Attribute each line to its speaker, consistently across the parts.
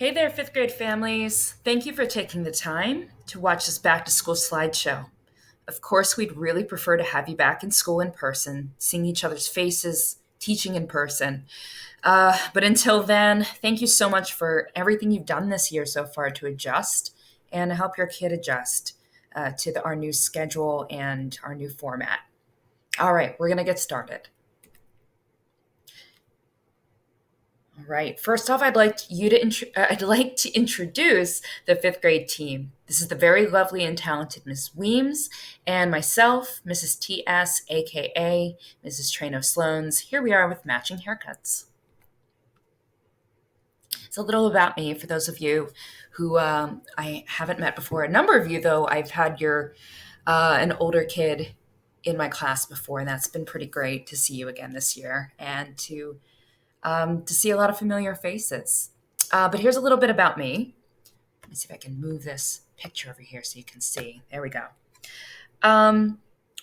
Speaker 1: Hey there, fifth grade families. Thank you for taking the time to watch this back to school slideshow. Of course, we'd really prefer to have you back in school in person, seeing each other's faces, teaching in person. But until then, thank you so much for everything you've done this year so far to adjust and help your kid adjust to our new schedule and our new format. All right, we're going to get started. All right. First off, I'd like to introduce the fifth grade team. This is the very lovely and talented Miss Weems and myself, Mrs. T.S., aka Mrs. Traino Sloanes. Here we are with matching haircuts. It's a little about me for those of you who I haven't met before. A number of you, though, I've had an older kid in my class before, and that's been pretty great to see you again this year and to see a lot of familiar faces. But here's a little bit about me. Let me see if I can move this picture over here so you can see. There we go.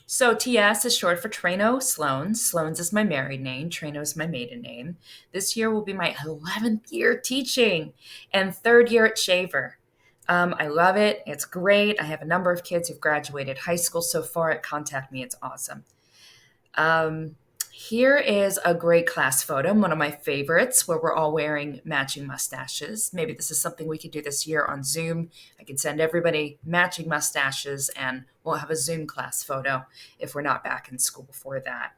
Speaker 1: So TS is short for Traino Sloanes. Sloanes is my married name. Traino is my maiden name. This year will be my 11th year teaching and third year at Shaver. I love it. It's great. I have a number of kids who've graduated high school so far at Contact Me. It's awesome. Here is a great class photo, one of my favorites, where we're all wearing matching mustaches. Maybe this is something we could do this year on Zoom. I could send everybody matching mustaches and we'll have a Zoom class photo if we're not back in school before that.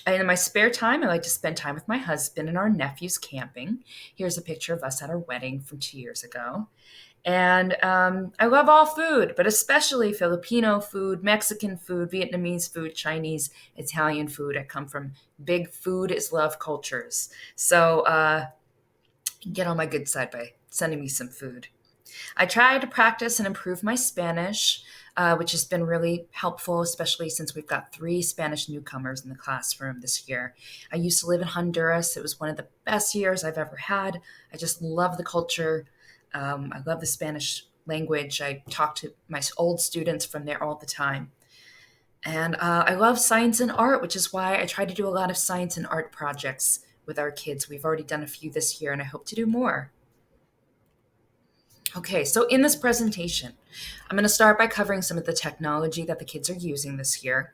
Speaker 1: And in my spare time, I like to spend time with my husband and our nephews camping. Here's a picture of us at our wedding from 2 years ago. And I love all food, but especially Filipino food, Mexican food, Vietnamese food, Chinese, Italian food. I come from big food is love cultures. So get on my good side by sending me some food. I try to practice and improve my Spanish, which has been really helpful, especially since we've got 3 Spanish newcomers in the classroom this year. I used to live in Honduras. It was one of the best years I've ever had. I just love the culture. I love the Spanish language. I talk to my old students from there all the time. And I love science and art, which is why I try to do a lot of science and art projects with our kids. We've already done a few this year, and I hope to do more. Okay, so in this presentation, I'm going to start by covering some of the technology that the kids are using this year.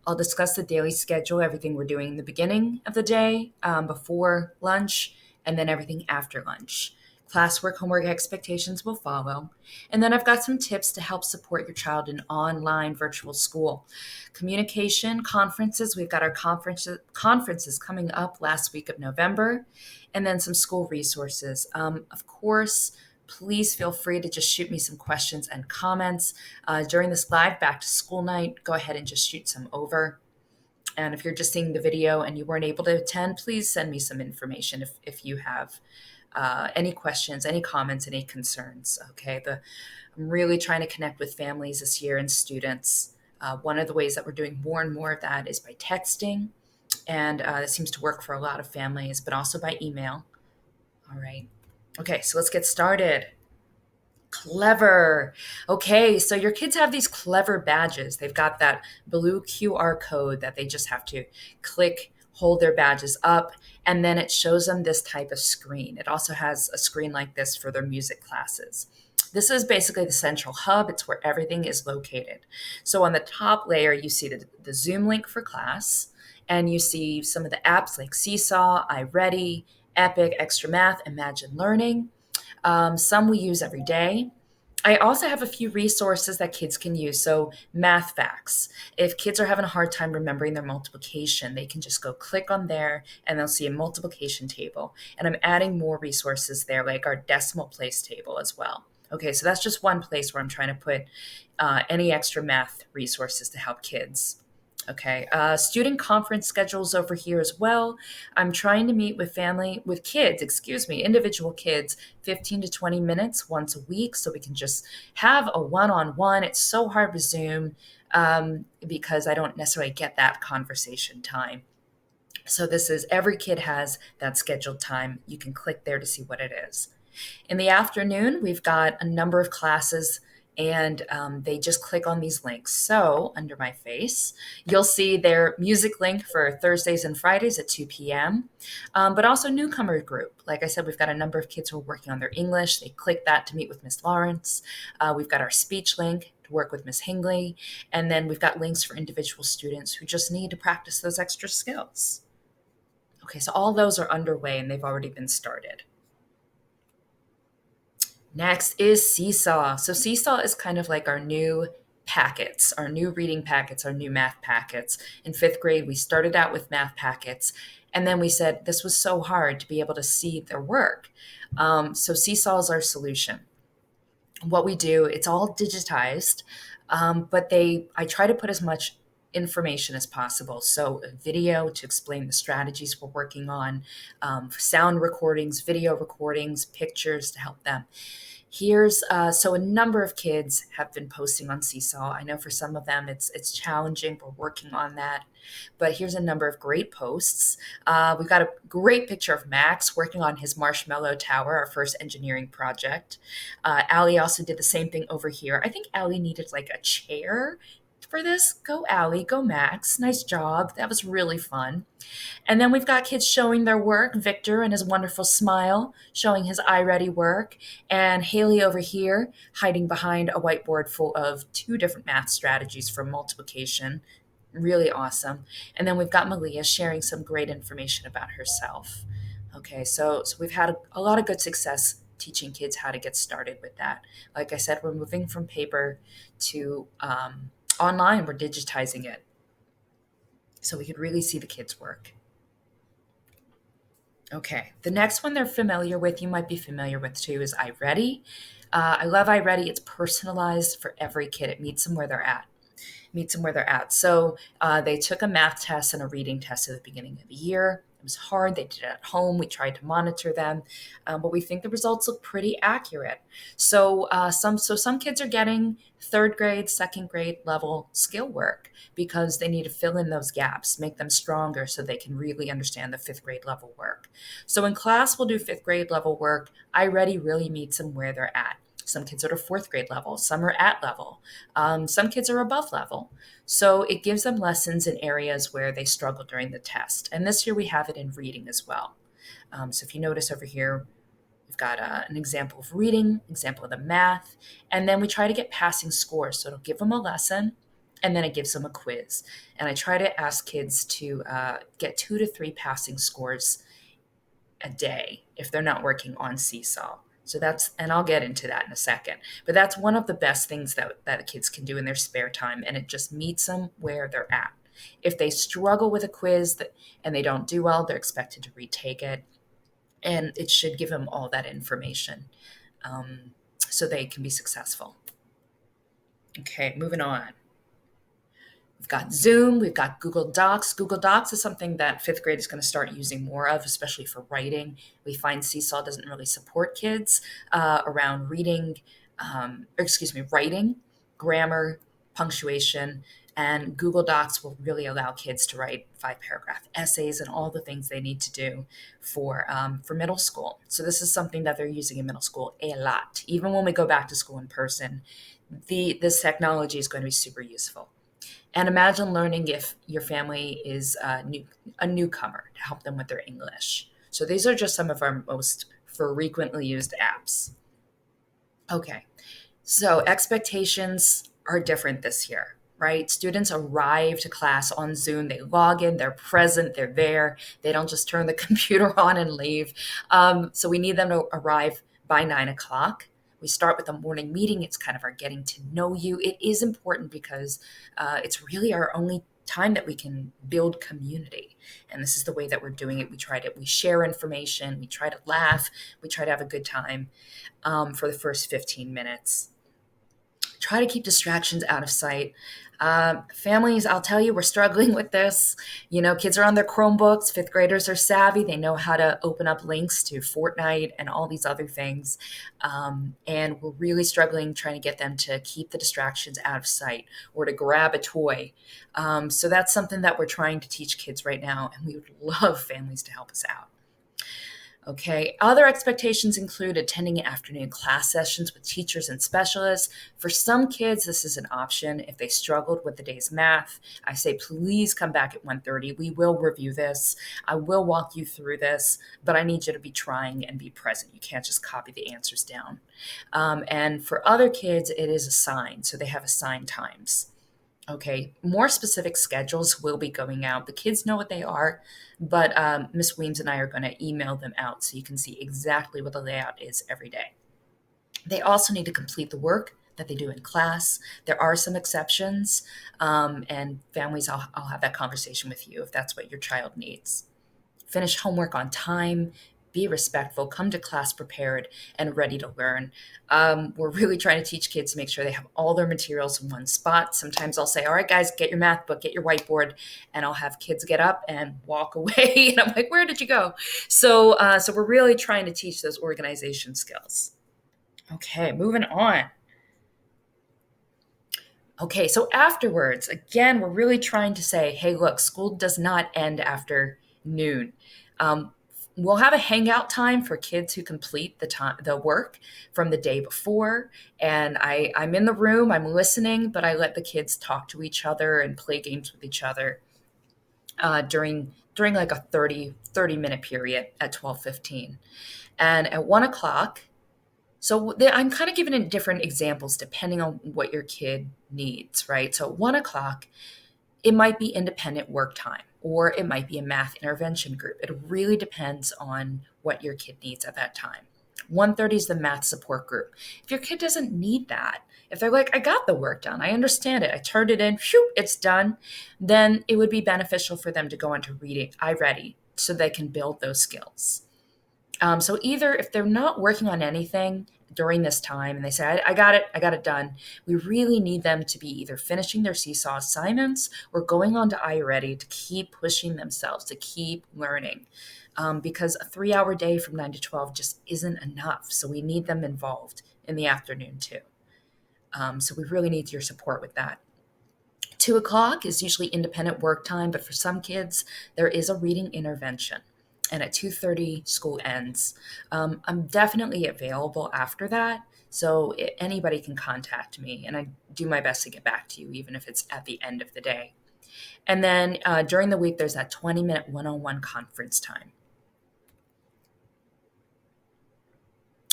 Speaker 1: I'll discuss the daily schedule, everything we're doing in the beginning of the day, before lunch, and then everything after lunch. Classwork, homework expectations will follow. And then I've got some tips to help support your child in online virtual school. Communication, conferences, we've got our conferences coming up last week of November, and then some school resources. Of course, please feel free to just shoot me some questions and comments. During this live back to school night, go ahead and just shoot some over. And if you're just seeing the video and you weren't able to attend, please send me some information if you have any questions, any comments, any concerns. Okay, I'm really trying to connect with families this year and students. One of the ways that we're doing more and more of that is by texting, and that seems to work for a lot of families, but also by email. All right. Okay, so let's get started. Clever. Okay, so your kids have these clever badges. They've got that blue QR code that they just have to click, hold their badges up, and then it shows them this type of screen. It also has a screen like this for their music classes. This is basically the central hub. It's where everything is located. So on the top layer, you see the Zoom link for class, and you see some of the apps like Seesaw, iReady, Epic, Extra Math, Imagine Learning. Some we use every day. I also have a few resources that kids can use. So math facts. If kids are having a hard time remembering their multiplication, they can just go click on there and they'll see a multiplication table. And I'm adding more resources there, like our decimal place table as well. Okay, so that's just one place where I'm trying to put any extra math resources to help kids. Okay, student conference schedules over here as well. I'm trying to meet with individual kids, 15 to 20 minutes once a week so we can just have a one-on-one. It's so hard with Zoom because I don't necessarily get that conversation time. So every kid has that scheduled time. You can click there to see what it is. In the afternoon, we've got a number of classes and they just click on these links. So under my face, you'll see their music link for Thursdays and Fridays at 2 p.m., but also newcomer group. Like I said, we've got a number of kids who are working on their English. They click that to meet with Miss Lawrence. We've got our speech link to work with Miss Hingley. And then we've got links for individual students who just need to practice those extra skills. Okay, so all those are underway and they've already been started. Next is Seesaw. So Seesaw is kind of like our new packets, our new reading packets, our new math packets. In fifth grade, we started out with math packets, and then we said this was so hard to be able to see their work. So Seesaw is our solution. What we do, it's all digitized, but I try to put as much information as possible. So a video to explain the strategies we're working on, sound recordings, video recordings, pictures to help them. So a number of kids have been posting on Seesaw. I know for some of them it's challenging. We're working on that. But here's a number of great posts. We've got a great picture of Max working on his marshmallow tower, our first engineering project. Allie also did the same thing over here. I think Allie needed like a chair for this. Go Allie, go Max. Nice job. That was really fun. And then we've got kids showing their work. Victor and his wonderful smile, showing his iReady work. And Haley over here, hiding behind a whiteboard full of two different math strategies for multiplication. Really awesome. And then we've got Malia sharing some great information about herself. Okay, so we've had a lot of good success teaching kids how to get started with that. Like I said, we're moving from paper to online. We're digitizing it so we could really see the kids' work. Okay, the next one they're familiar with, you might be familiar with too, is iReady. I love iReady. It's personalized for every kid. It meets them where they're at. So they took a math test and a reading test at the beginning of the year. It was hard. They did it at home. We tried to monitor them, but we think the results look pretty accurate. Some kids are getting third grade, second grade level skill work because they need to fill in those gaps, make them stronger so they can really understand the fifth grade level work. So in class, we'll do fifth grade level work. iReady really meets them where they're at. Some kids are at fourth grade level, some are at level, some kids are above level. So it gives them lessons in areas where they struggle during the test. And this year we have it in reading as well. So if you notice over here, we've got an example of reading, example of the math, and then we try to get passing scores. So it'll give them a lesson, and then it gives them a quiz. And I try to ask kids to get 2 to 3 passing scores a day if they're not working on Seesaw. So and I'll get into that in a second, but that's one of the best things that kids can do in their spare time, and it just meets them where they're at. If they struggle with a quiz and they don't do well, they're expected to retake it, and it should give them all that information so they can be successful. Okay, moving on. We've got Zoom, we've got Google Docs. Google Docs is something that fifth grade is going to start using more of, especially for writing. We find Seesaw doesn't really support kids around writing, grammar, punctuation, and Google Docs will really allow kids to write 5-paragraph essays and all the things they need to do for middle school. So this is something that they're using in middle school a lot. Even when we go back to school in person, this technology is going to be super useful. And imagine learning if your family is a newcomer to help them with their English. So these are just some of our most frequently used apps. Okay, so expectations are different this year, right? Students arrive to class on Zoom. They log in, they're present, they're there. They don't just turn the computer on and leave. So we need them to arrive by 9 o'clock. We start with a morning meeting. It's kind of our getting to know you. It is important because it's really our only time that we can build community. And this is the way that we're doing it. We share information. We try to laugh. We try to have a good time for the first 15 minutes. Try to keep distractions out of sight. Families, I'll tell you, we're struggling with this. You know, kids are on their Chromebooks. Fifth graders are savvy. They know how to open up links to Fortnite and all these other things. And we're really struggling trying to get them to keep the distractions out of sight or to grab a toy. So that's something that we're trying to teach kids right now. And we would love families to help us out. Okay, other expectations include attending afternoon class sessions with teachers and specialists. For some kids, this is an option. If they struggled with the day's math, I say please come back at 1:30. We will review this. I will walk you through this, but I need you to be trying and be present. You can't just copy the answers down. And for other kids, it is assigned, so they have assigned times. Okay, more specific schedules will be going out. The kids know what they are, but Miss Weems and I are going to email them out so you can see exactly what the layout is every day. They also need to complete the work that they do in class. There are some exceptions, and families, I'll have that conversation with you if that's what your child needs. Finish homework on time, be respectful, come to class prepared and ready to learn. We're really trying to teach kids to make sure they have all their materials in one spot. Sometimes I'll say, all right, guys, get your math book, get your whiteboard, and I'll have kids get up and walk away. And I'm like, where did you go? So we're really trying to teach those organization skills. Okay, moving on. Okay, so afterwards, again, we're really trying to say, hey, look, school does not end after noon. Um, we'll have a hangout time for kids who complete the work from the day before, and I'm in the room, I'm listening, but I let the kids talk to each other and play games with each other during like a thirty minute period at 12:15, and at 1 o'clock. So I'm kind of giving it different examples depending on what your kid needs, right? So at 1 o'clock, it might be independent work time or it might be a math intervention group. It really depends on what your kid needs at that time. 1:30 is the math support group. If your kid doesn't need that, if they're like, I got the work done, I understand it, I turned it in, phew, it's done, then it would be beneficial for them to go into reading iReady so they can build those skills. So either if they're not working on anything during this time and they say, I got it done, we really need them to be either finishing their Seesaw assignments or going on to iReady to keep pushing themselves, to keep learning. Because a 3 hour day from 9 to 12 just isn't enough. So we need them involved in the afternoon too. So we really need your support with that. 2 o'clock is usually independent work time, but for some kids, there is a reading intervention. And at 2:30, school ends. I'm definitely available after that, so anybody can contact me, and I do my best to get back to you, even if it's at the end of the day. And then during the week, there's that 20-minute one-on-one conference time.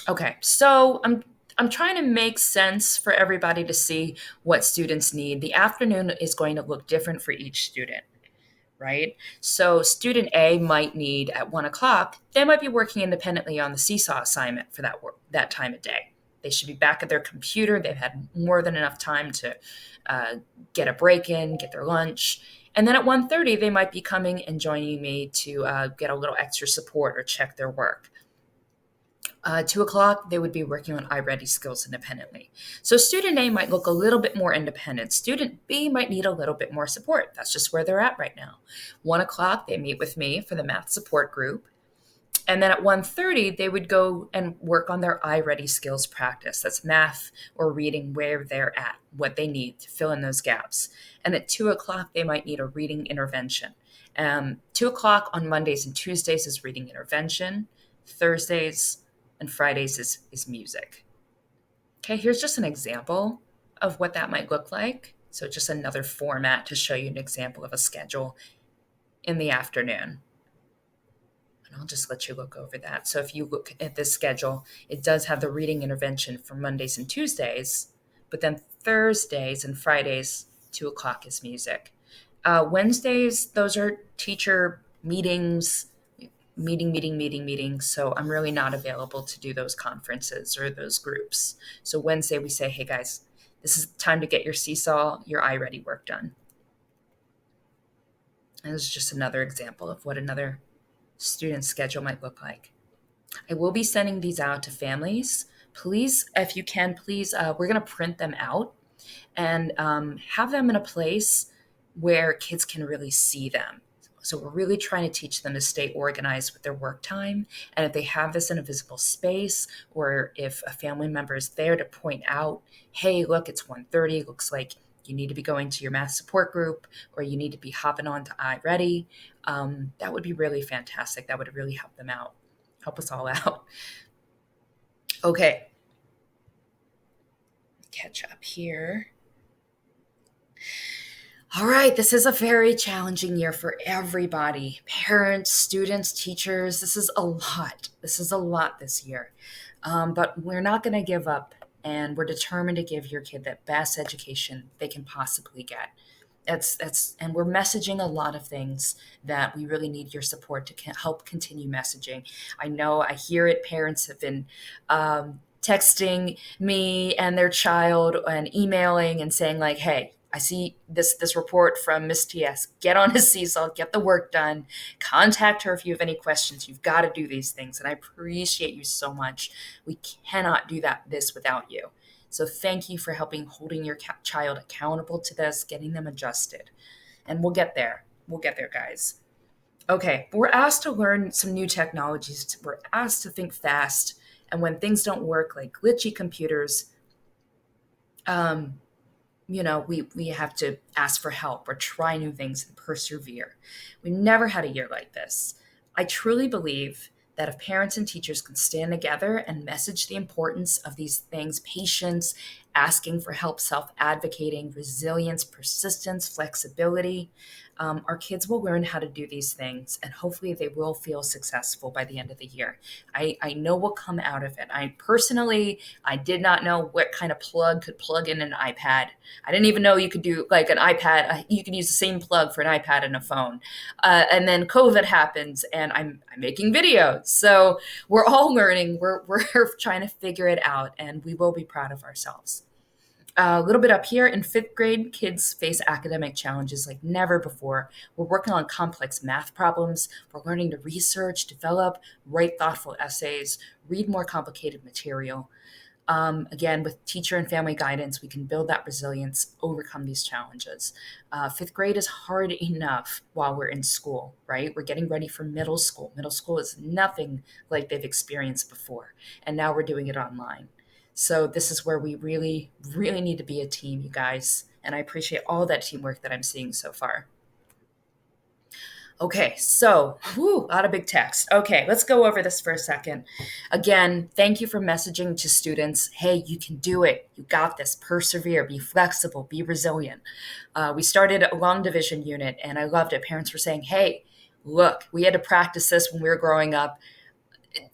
Speaker 1: Okay, so I'm trying to make sense for everybody to see what students need. The afternoon is going to look different for each student, right? So student A might need at 1 o'clock, they might be working independently on the Seesaw assignment for that time of day. They should be back at their computer. They've had more than enough time to uh, get a break in, get their lunch. And then at 1:30, they might be coming and joining me to get a little extra support or check their work. 2 o'clock, they would be working on iReady skills independently. So student A might look a little bit more independent. Student B might need a little bit more support. That's just where they're at right now. 1 o'clock, they meet with me for the math support group. And then at 1:30, they would go and work on their iReady skills practice. That's math or reading where they're at, what they need to fill in those gaps. And at 2 o'clock, they might need a reading intervention. 2 o'clock on Mondays and Tuesdays is reading intervention. Thursdays and Fridays is music. Okay, here's just an example of what that might look like. So just another format to show you an example of a schedule in the afternoon. And I'll just let you look over that. So if you look at this schedule, it does have the reading intervention for Mondays and Tuesdays, but then Thursdays and Fridays, 2 o'clock is music. Wednesdays, those are teacher meetings, meeting. So I'm really not available to do those conferences or those groups. So Wednesday we say, hey guys, this is time to get your Seesaw, your iReady work done. And this is just another example of what another student schedule might look like. I will be sending these out to families. Please, if you can, please, we're going to print them out and have them in a place where kids can really see them. So we're really trying to teach them to stay organized with their work time. And if they have this in a visible space, or if a family member is there to point out, hey, look, it's 1:30, looks like you need to be going to your math support group, or you need to be hopping on to iReady, that would be really fantastic. That would really help them out. Help us all out. Okay, catch up here. All right, this is a very challenging year for everybody, parents, students, teachers. This is a lot. This is a lot this year. But we're not going to give up, and we're determined to give your kid the best education they can possibly get. And we're messaging a lot of things that we really need your support to help continue messaging. I know I hear it. Parents have been texting me and their child and emailing and saying like, "Hey, I see this report from Miss TS. Get on his Seesaw, get the work done. Contact her if you have any questions. You've got to do these things." And I appreciate you so much. We cannot do this without you. So thank you for helping holding your child accountable to this, getting them adjusted. And we'll get there. We'll get there, guys. Okay, we're asked to learn some new technologies. We're asked to think fast. And when things don't work, like glitchy computers, um, we have to ask for help or try new things and persevere. We never had a year like this. I truly believe that if parents and teachers can stand together and message the importance of these things, patience, asking for help, self advocating, resilience, persistence, flexibility, our kids will learn how to do these things and hopefully they will feel successful by the end of the year. I know what come out of it. I did not know what kind of plug could plug in an iPad. I didn't even know you could do like an iPad. You could use the same plug for an iPad and a phone. And then COVID happens, and I'm making videos. So we're all learning. We're trying to figure it out, and we will be proud of ourselves. A little bit up here in fifth grade, kids face academic challenges like never before. We're working on complex math problems. We're learning to research, develop, write thoughtful essays, read more complicated material. Again, with teacher and family guidance, we can build that resilience, overcome these challenges. Fifth grade is hard enough while we're in school, right? We're getting ready for middle school. Middle school is nothing like they've experienced before. And now we're doing it online. So this is where we really, really need to be a team, you guys. And I appreciate all that teamwork that I'm seeing so far. Okay, so, a lot of big text. Okay, let's go over this for a second. Again, thank you for messaging to students. Hey, you can do it. You got this. Persevere, be flexible, be resilient. We started a long division unit, and I loved it. Parents were saying, hey, look, we had to practice this when we were growing up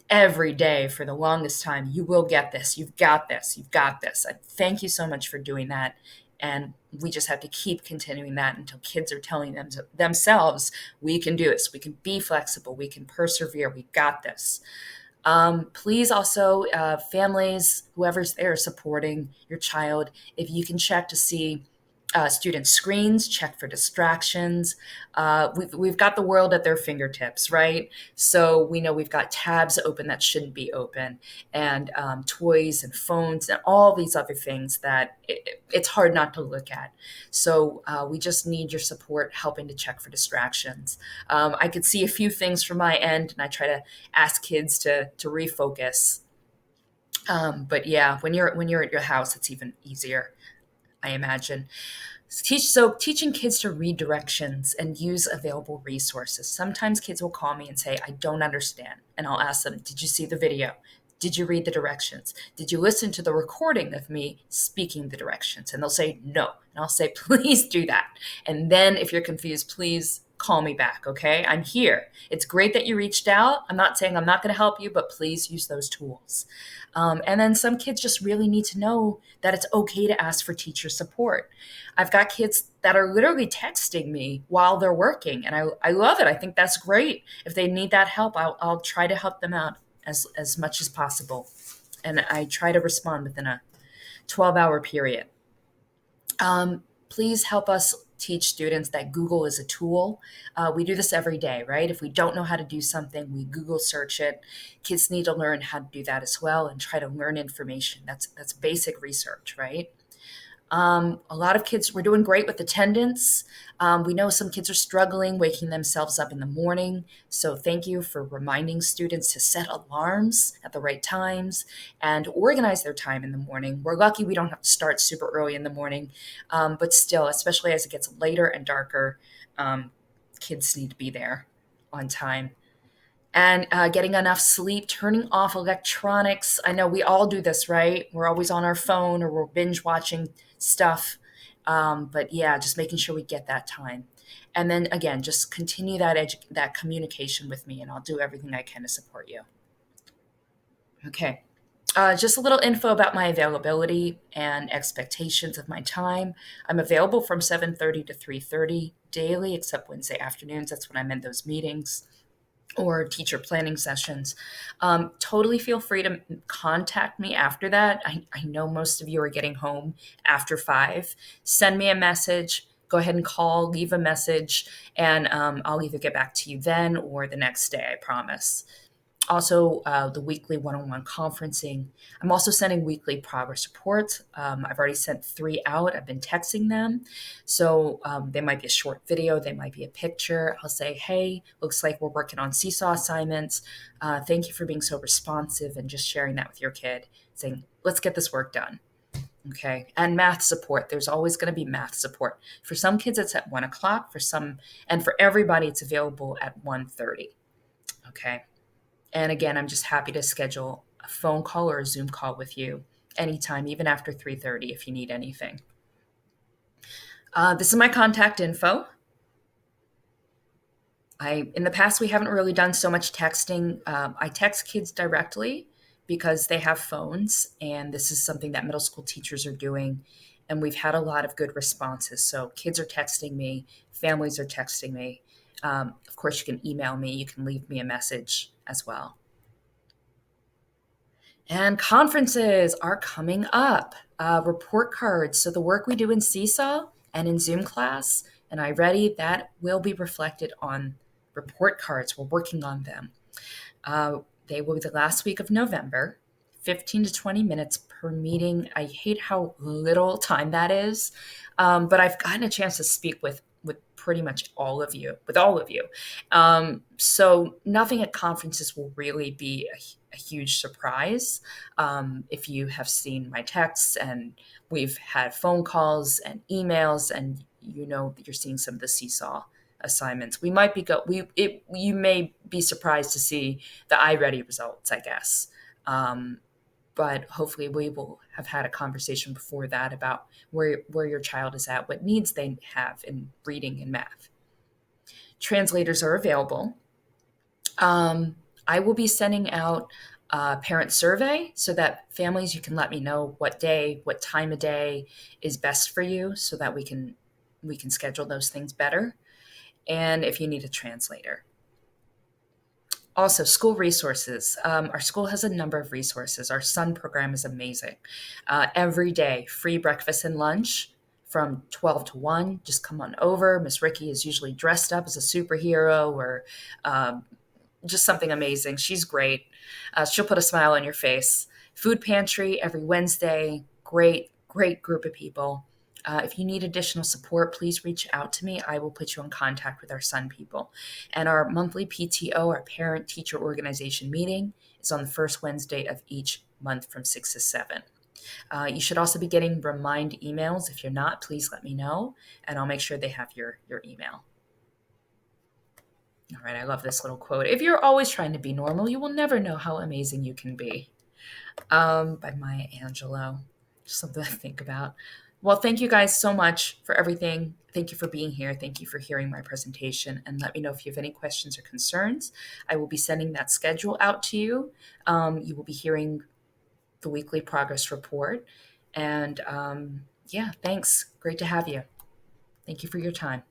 Speaker 1: every day for the longest time. You will get this. You've got this. You've got this. I thank you so much for doing that. And we just have to keep continuing that until kids are telling themselves, we can do this. We can be flexible. We can persevere. We got this. Please also, families, whoever's there supporting your child, if you can check to see student screens, check for distractions. We've got the world at their fingertips, right? So we know we've got tabs open that shouldn't be open, and toys and phones and all these other things that it's hard not to look at. So we just need your support helping to check for distractions. I could see a few things from my end, and I try to ask kids to refocus. But yeah, when you're at your house, it's even easier, I imagine. Teaching kids to read directions and use available resources. Sometimes kids will call me and say, I don't understand. And I'll ask them, did you see the video? Did you read the directions? Did you listen to the recording of me speaking the directions? And they'll say, no. And I'll say, please do that. And then if you're confused, please call me back, okay? I'm here. It's great that you reached out. I'm not saying I'm not going to help you, but please use those tools. And then some kids just really need to know that it's okay to ask for teacher support. I've got kids that are literally texting me while they're working, and I love it. I think that's great. If they need that help, I'll try to help them out as much as possible. And I try to respond within a 12-hour period. Please help us teach students that Google is a tool. We do this every day, right? If we don't know how to do something, we Google search it. Kids need to learn how to do that as well and try to learn information. That's basic research, right? A lot of kids, we're doing great with attendance. We know some kids are struggling waking themselves up in the morning. So thank you for reminding students to set alarms at the right times and organize their time in the morning. We're lucky we don't have to start super early in the morning, but still, especially as it gets later and darker, kids need to be there on time. And getting enough sleep, turning off electronics. I know we all do this, right? We're always on our phone or we're binge watching stuff. But yeah, just making sure we get that time. And then again, just continue that communication with me, and I'll do everything I can to support you. Okay. Just a little info about my availability and expectations of my time. I'm available from 7:30 to 3:30 daily, except Wednesday afternoons. That's when I'm in those meetings or teacher planning sessions. Totally feel free to contact me after that. I know most of you are getting home after 5. Send me a message. Go ahead and call, leave a message, and I'll either get back to you then or the next day, I promise. Also, the weekly one-on-one conferencing. I'm also sending weekly progress reports. I've already sent 3 out. I've been texting them. So they might be a short video, they might be a picture. I'll say, hey, looks like we're working on Seesaw assignments. Thank you for being so responsive and just sharing that with your kid, saying, let's get this work done. Okay. And math support. There's always going to be math support. For some kids, it's at 1 o'clock. For some, and for everybody, it's available at 1:30. Okay. And again, I'm just happy to schedule a phone call or a Zoom call with you anytime, even after 3:30 if you need anything. This is my contact info. In the past, we haven't really done so much texting. I text kids directly because they have phones, and this is something that middle school teachers are doing. And we've had a lot of good responses. So kids are texting me, families are texting me. Of course, you can email me, you can leave me a message as well. And conferences are coming up. Report cards. So the work we do in Seesaw and in Zoom class and iReady, that will be reflected on report cards. We're working on them. They will be the last week of November, 15 to 20 minutes per meeting. I hate how little time that is, but I've gotten a chance to speak with pretty much all of you, with all of you. So nothing at conferences will really be a huge surprise. If you have seen my texts and we've had phone calls and emails, and you know that you're seeing some of the Seesaw assignments, we might be you may be surprised to see the iReady results, I guess. But hopefully we will have had a conversation before that about where your child is at, what needs they have in reading and math. Translators are available. I will be sending out a parent survey so that families, you can let me know what day, what time of day is best for you so that we can schedule those things better. And if you need a translator. Also, school resources. Our school has a number of resources. Our SUN program is amazing. Every day, free breakfast and lunch from 12 to 1. Just come on over. Miss Ricky is usually dressed up as a superhero or just something amazing. She's great. She'll put a smile on your face. Food pantry every Wednesday. Great, great group of people. If you need additional support, please reach out to me. I will put you in contact with our SUN people. And our monthly PTO, our parent teacher organization meeting, is on the first Wednesday of each month from 6 to 7. You should also be getting remind emails. If you're not, please let me know, and I'll make sure they have your email. All right, I love this little quote. If you're always trying to be normal, you will never know how amazing you can be. By Maya Angelou. Just something to think about. Well, thank you guys so much for everything. Thank you for being here. Thank you for hearing my presentation. And let me know if you have any questions or concerns. I will be sending that schedule out to you. You will be hearing the weekly progress report. And yeah, thanks. Great to have you. Thank you for your time.